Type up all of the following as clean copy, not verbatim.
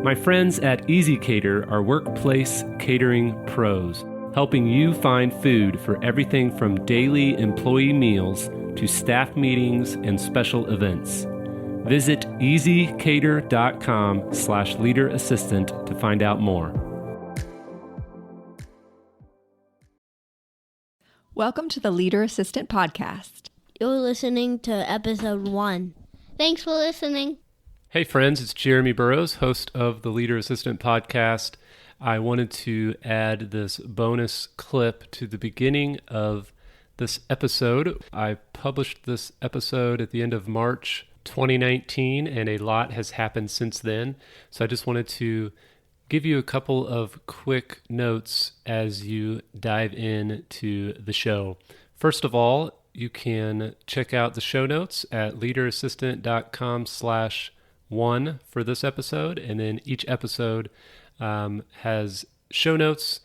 My friends at Easy Cater are workplace catering pros, helping you find food for everything from daily employee meals to staff meetings and special events. Visit easycater.com/leaderassistant to find out more. Welcome to the Leader Assistant Podcast. You're listening to episode 1. Thanks for listening. Hey friends, it's Jeremy Burrows, host of the Leader Assistant Podcast. I wanted to add this bonus clip to the beginning of this episode. I published this episode at the end of March 2019, and a lot has happened since then. So I just wanted to give you a couple of quick notes as you dive into the show. First of all, you can check out the show notes at leaderassistant.com/1 for this episode, and then each episode has show notes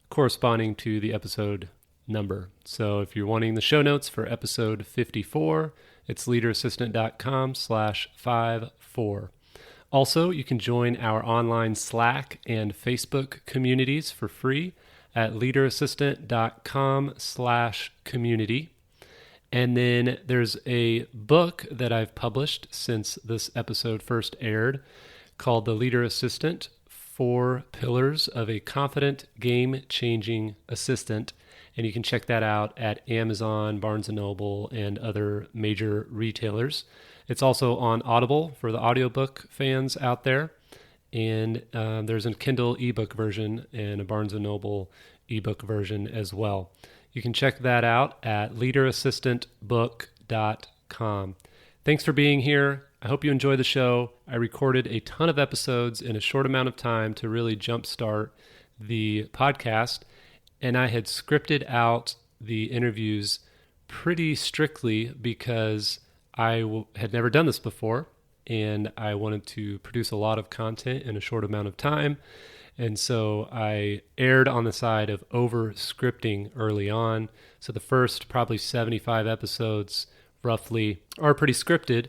corresponding to the episode number. So if you're wanting the show notes for episode 54, it's leaderassistant.com/54. Also, you can join our online Slack and Facebook communities for free at leaderassistant.com/community. And then there's a book that I've published since this episode first aired called The Leader Assistant: 4 Pillars of a Confident, Game-Changing Assistant. And you can check that out at Amazon, Barnes & Noble, and other major retailers. It's also on Audible for the audiobook fans out there. And there's a Kindle ebook version and a Barnes & Noble ebook version as well. You can check that out at leaderassistantbook.com. Thanks for being here. I hope you enjoy the show. I recorded a ton of episodes in a short amount of time to really jumpstart the podcast, and I had scripted out the interviews pretty strictly because I had never done this before, and I wanted to produce a lot of content in a short amount of time. And so I erred on the side of over-scripting early on. So the first probably 75 episodes roughly are pretty scripted.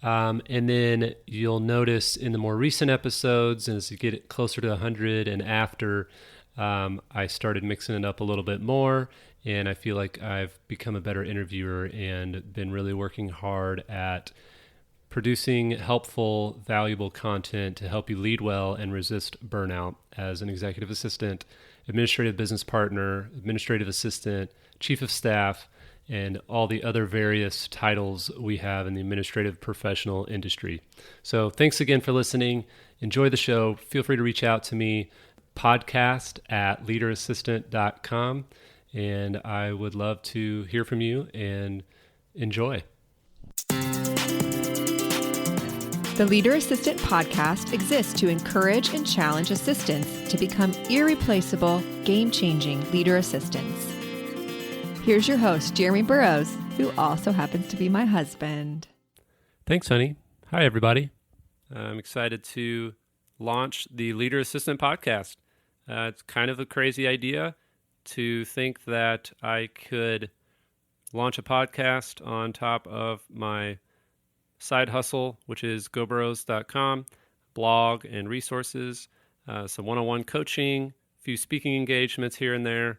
And then you'll notice in the more recent episodes, as you get closer to 100 and after, I started mixing it up a little bit more. And I feel like I've become a better interviewer and been really working hard at producing helpful, valuable content to help you lead well and resist burnout as an executive assistant, administrative business partner, administrative assistant, chief of staff, and all the other various titles we have in the administrative professional industry. So thanks again for listening. Enjoy the show. Feel free to reach out to me, podcast@leaderassistant.com, and I would love to hear from you and enjoy. The Leader Assistant Podcast exists to encourage and challenge assistants to become irreplaceable, game-changing leader assistants. Here's your host, Jeremy Burrows, who also happens to be my husband. Thanks, honey. Hi, everybody. I'm excited to launch the Leader Assistant Podcast. It's kind of a crazy idea to think that I could launch a podcast on top of my side hustle, which is goburrows.com, blog and resources, some one-on-one coaching, a few speaking engagements here and there,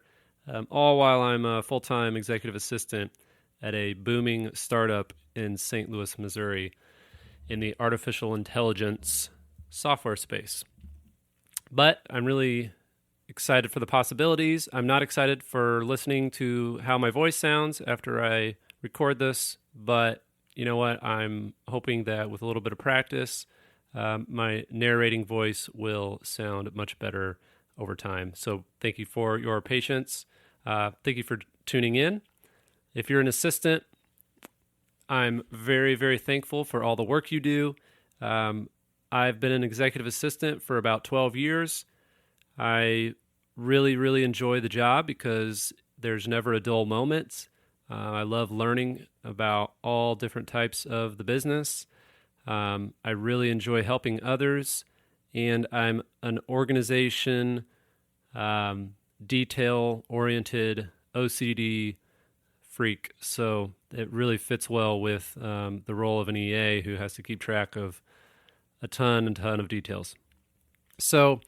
all while I'm a full-time executive assistant at a booming startup in St. Louis, Missouri, in the artificial intelligence software space. But I'm really excited for the possibilities. I'm not excited for listening to how my voice sounds after I record this, but you know what? I'm hoping that with a little bit of practice, my narrating voice will sound much better over time. So thank you for your patience. Thank you for tuning in. If you're an assistant, I'm very, very thankful for all the work you do. I've been an executive assistant for about 12 years. I really, really enjoy the job because there's never a dull moment. I love learning about all different types of the business. I really enjoy helping others, and I'm an organization, detail-oriented OCD freak. So it really fits well with the role of an EA who has to keep track of a ton of details. So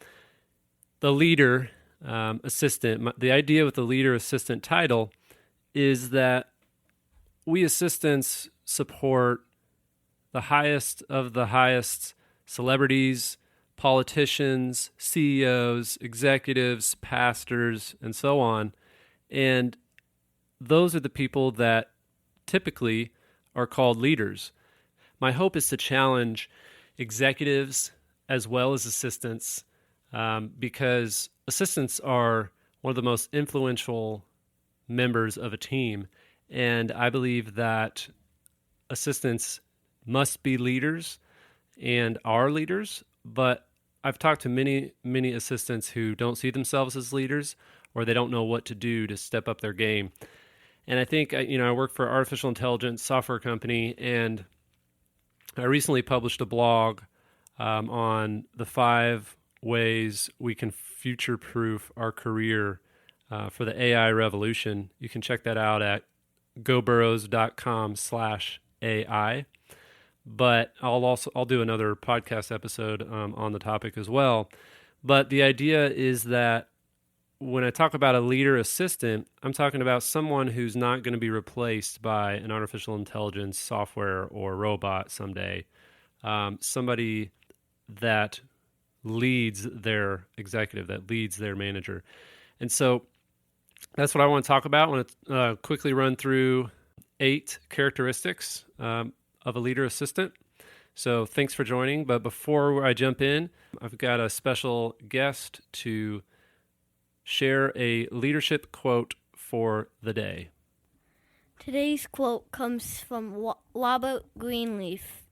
the leader assistant, the idea with the leader assistant title is that we assistants support the highest of the highest celebrities, politicians, CEOs, executives, pastors, and so on. And those are the people that typically are called leaders. My hope is to challenge executives as well as assistants, because assistants are one of the most influential members of a team. And I believe that assistants must be leaders and are leaders, but I've talked to many assistants who don't see themselves as leaders, or they don't know what to do to step up their game. And I think, I work for an artificial intelligence software company, and I recently published a blog on the 5 ways we can future-proof our career for the AI revolution. You can check that out at goburrows.com/AI. But I'll do another podcast episode on the topic as well. But the idea is that when I talk about a leader assistant, I'm talking about someone who's not going to be replaced by an artificial intelligence software or robot someday. Somebody that leads their executive, that leads their manager. And so that's what I want to talk about. I want to quickly run through 8 characteristics of a leader assistant. So thanks for joining. But before I jump in, I've got a special guest to share a leadership quote for the day. Today's quote comes from Robert Greenleaf.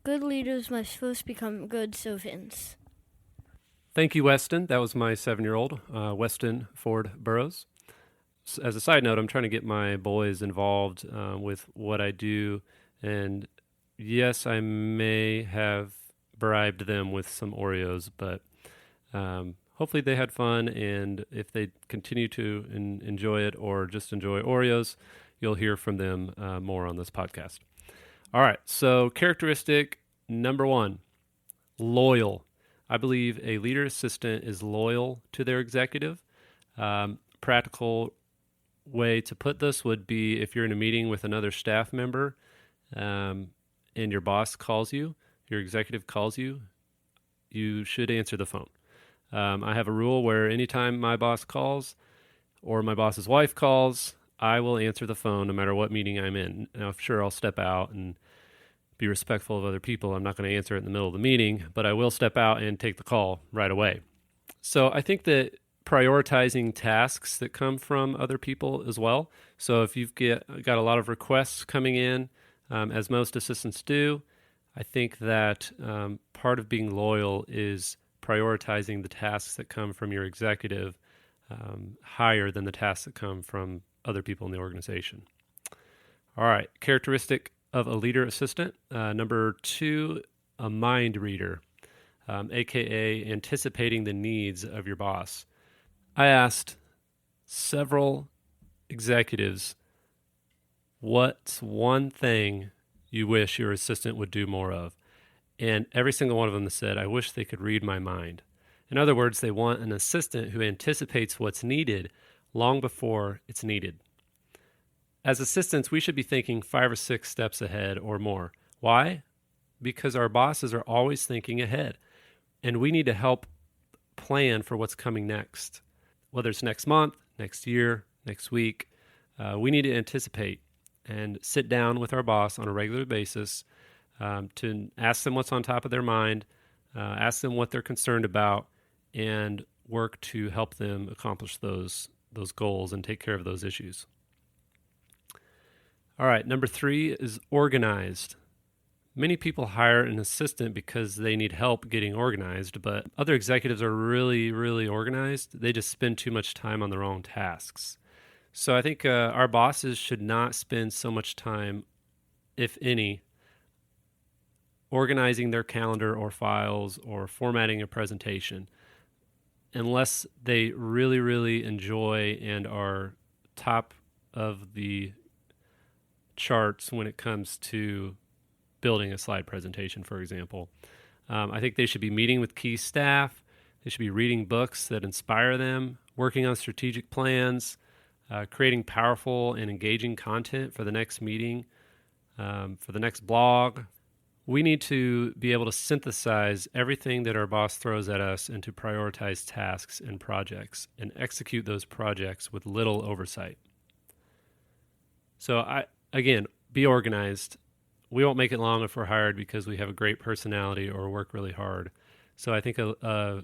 Good leaders must first become good servants. Thank you, Weston. That was my 7-year-old, Weston Ford Burrows. As a side note, I'm trying to get my boys involved with what I do. And yes, I may have bribed them with some Oreos, but hopefully they had fun. And if they continue to enjoy it or just enjoy Oreos, you'll hear from them more on this podcast. All right. So characteristic number 1, loyal. I believe a leader assistant is loyal to their executive. Practical way to put this would be if you're in a meeting with another staff member and your boss calls you, your executive calls you, you should answer the phone. I have a rule where anytime my boss calls or my boss's wife calls, I will answer the phone no matter what meeting I'm in. Now, sure, I'll step out and be respectful of other people. I'm not going to answer it in the middle of the meeting, but I will step out and take the call right away. So I think that prioritizing tasks that come from other people as well. So if you've got a lot of requests coming in, as most assistants do, I think that part of being loyal is prioritizing the tasks that come from your executive higher than the tasks that come from other people in the organization. All right, characteristic of a leader assistant. Number 2, a mind reader, aka anticipating the needs of your boss. I asked several executives, what's one thing you wish your assistant would do more of? And every single one of them said, I wish they could read my mind. In other words, they want an assistant who anticipates what's needed long before it's needed. As assistants, we should be thinking 5 or 6 steps ahead or more. Why? Because our bosses are always thinking ahead, and we need to help plan for what's coming next. Whether it's next month, next year, next week, we need to anticipate and sit down with our boss on a regular basis to ask them what's on top of their mind, ask them what they're concerned about, and work to help them accomplish those goals and take care of those issues. All right, number 3 is organized. Many people hire an assistant because they need help getting organized, but other executives are really, really organized. They just spend too much time on their own tasks. So I think our bosses should not spend so much time, if any, organizing their calendar or files or formatting a presentation unless they really, really enjoy and are top of the charts when it comes to building a slide presentation, for example. I think they should be meeting with key staff. They should be reading books that inspire them, working on strategic plans, creating powerful and engaging content for the next meeting, for the next blog. We need to be able to synthesize everything that our boss throws at us into prioritized tasks and projects and execute those projects with little oversight. So again, be organized. We won't make it long if we're hired because we have a great personality or work really hard. So I think a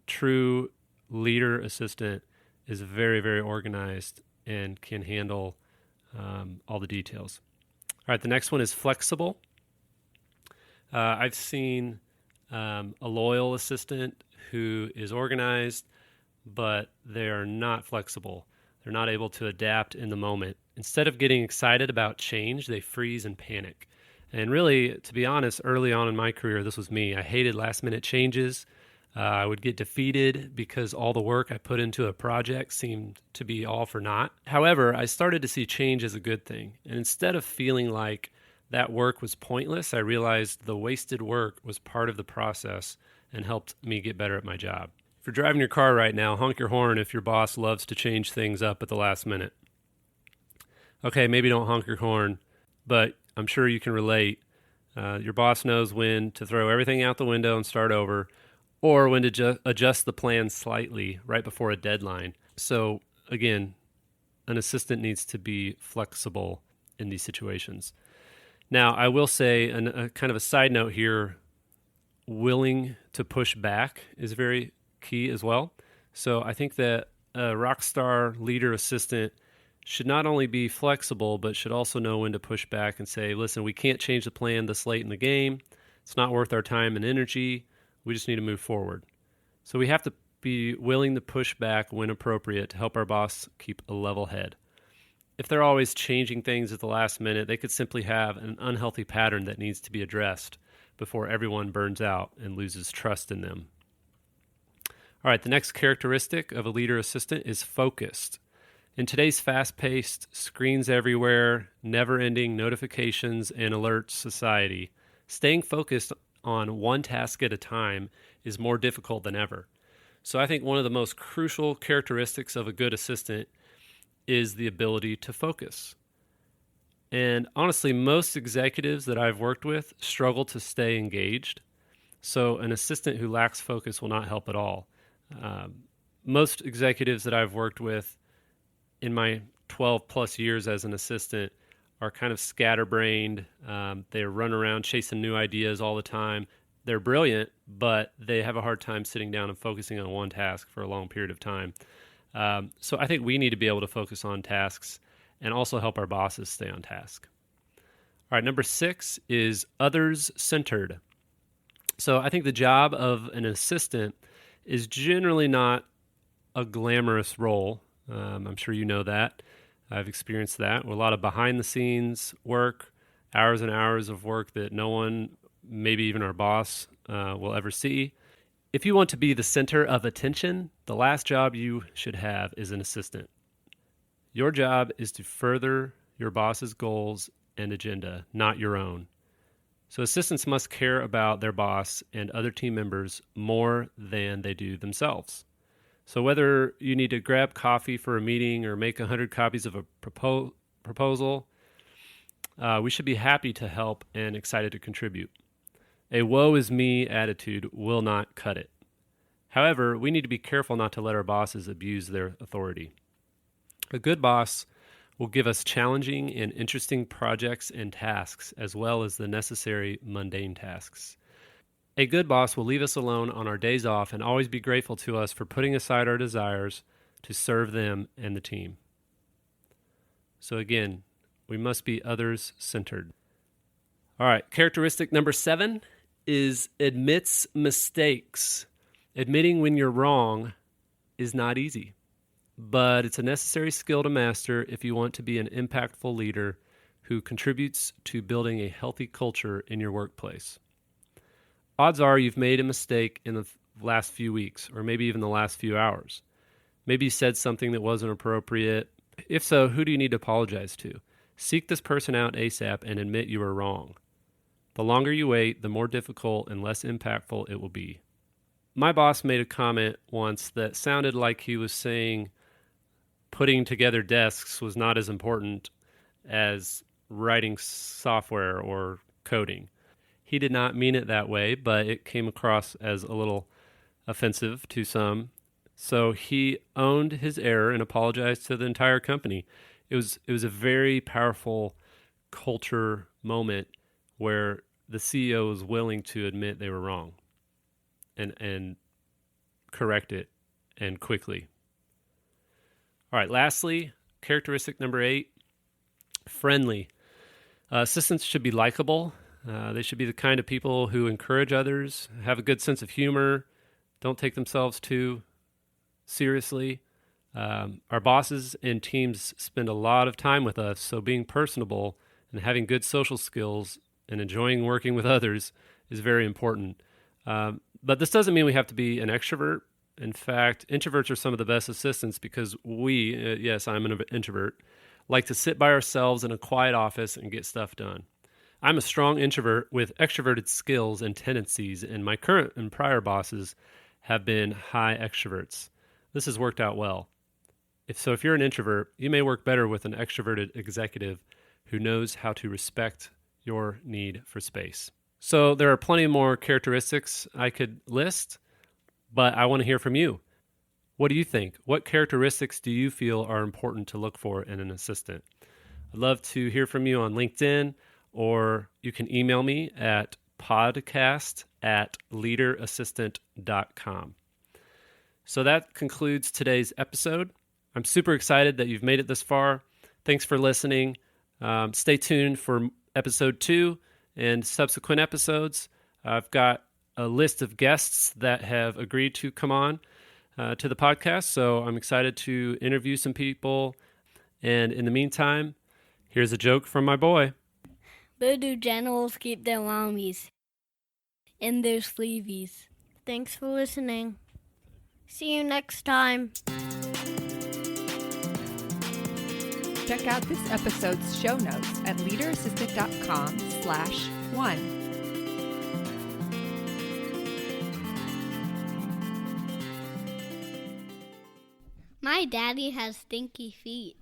true leader assistant is very, very organized and can handle all the details. All right, the next one is flexible. I've seen a loyal assistant who is organized, but they are not flexible. They're not able to adapt in the moment. Instead of getting excited about change, they freeze and panic. And really, to be honest, early on in my career, this was me. I hated last-minute changes. I would get defeated because all the work I put into a project seemed to be all for naught. However, I started to see change as a good thing. And instead of feeling like that work was pointless, I realized the wasted work was part of the process and helped me get better at my job. If you're driving your car right now, honk your horn if your boss loves to change things up at the last minute. Okay, maybe don't honk your horn, but I'm sure you can relate. Your boss knows when to throw everything out the window and start over, or when to adjust the plan slightly right before a deadline. So again, an assistant needs to be flexible in these situations. Now, I will say, a kind of a side note here, willing to push back is very key as well. So I think that a rock star leader assistant should not only be flexible, but should also know when to push back and say, listen, we can't change the plan this late in the game. It's not worth our time and energy. We just need to move forward. So we have to be willing to push back when appropriate to help our boss keep a level head. If they're always changing things at the last minute, they could simply have an unhealthy pattern that needs to be addressed before everyone burns out and loses trust in them. All right, the next characteristic of a leader assistant is focused. In today's fast-paced, screens everywhere, never-ending notifications and alerts society, staying focused on one task at a time is more difficult than ever. So I think one of the most crucial characteristics of a good assistant is the ability to focus. And honestly, most executives that I've worked with struggle to stay engaged. So an assistant who lacks focus will not help at all. Most executives that I've worked with in my 12 plus years as an assistant are kind of scatterbrained. They run around chasing new ideas all the time. They're brilliant, but they have a hard time sitting down and focusing on one task for a long period of time. So I think we need to be able to focus on tasks and also help our bosses stay on task. All right, number 6 is others-centered. So I think the job of an assistant is generally not a glamorous role. I'm sure you know that. I've experienced that. A lot of behind-the-scenes work, hours and hours of work that no one, maybe even our boss, will ever see. If you want to be the center of attention, the last job you should have is an assistant. Your job is to further your boss's goals and agenda, not your own. So assistants must care about their boss and other team members more than they do themselves. So whether you need to grab coffee for a meeting or make 100 copies of a proposal, we should be happy to help and excited to contribute. A woe is me attitude will not cut it. However, we need to be careful not to let our bosses abuse their authority. A good boss will give us challenging and interesting projects and tasks, as well as the necessary mundane tasks. A good boss will leave us alone on our days off and always be grateful to us for putting aside our desires to serve them and the team. So again, we must be others-centered. All right, characteristic number 7 is admits mistakes. Admitting when you're wrong is not easy, but it's a necessary skill to master if you want to be an impactful leader who contributes to building a healthy culture in your workplace. Odds are you've made a mistake in the last few weeks, or maybe even the last few hours. Maybe you said something that wasn't appropriate. If so, who do you need to apologize to? Seek this person out ASAP and admit you were wrong. The longer you wait, the more difficult and less impactful it will be. My boss made a comment once that sounded like he was saying putting together desks was not as important as writing software or coding. He did not mean it that way, but it came across as a little offensive to some. So he owned his error and apologized to the entire company. It was a very powerful culture moment where the CEO was willing to admit they were wrong and correct it, and quickly. All right, lastly, characteristic number 8, friendly. Assistants should be likable. They should be the kind of people who encourage others, have a good sense of humor, don't take themselves too seriously. Our bosses and teams spend a lot of time with us, so being personable and having good social skills and enjoying working with others is very important. But this doesn't mean we have to be an extrovert. In fact, introverts are some of the best assistants because we, yes, I'm an introvert, like to sit by ourselves in a quiet office and get stuff done. I'm a strong introvert with extroverted skills and tendencies, and my current and prior bosses have been high extroverts. This has worked out well. If you're an introvert, you may work better with an extroverted executive who knows how to respect your need for space. So there are plenty more characteristics I could list, but I want to hear from you. What do you think? What characteristics do you feel are important to look for in an assistant? I'd love to hear from you on LinkedIn, or you can email me at podcast@leaderassistant.com. So that concludes today's episode. I'm super excited that you've made it this far. Thanks for listening. Stay tuned for episode 2 and subsequent episodes. I've got a list of guests that have agreed to come on to the podcast, so I'm excited to interview some people. And in the meantime, here's a joke from my boy. Where do generals keep their armies? In their sleeveys. Thanks for listening. See you next time. Check out this episode's show notes at leaderassistant.com/1. My daddy has stinky feet.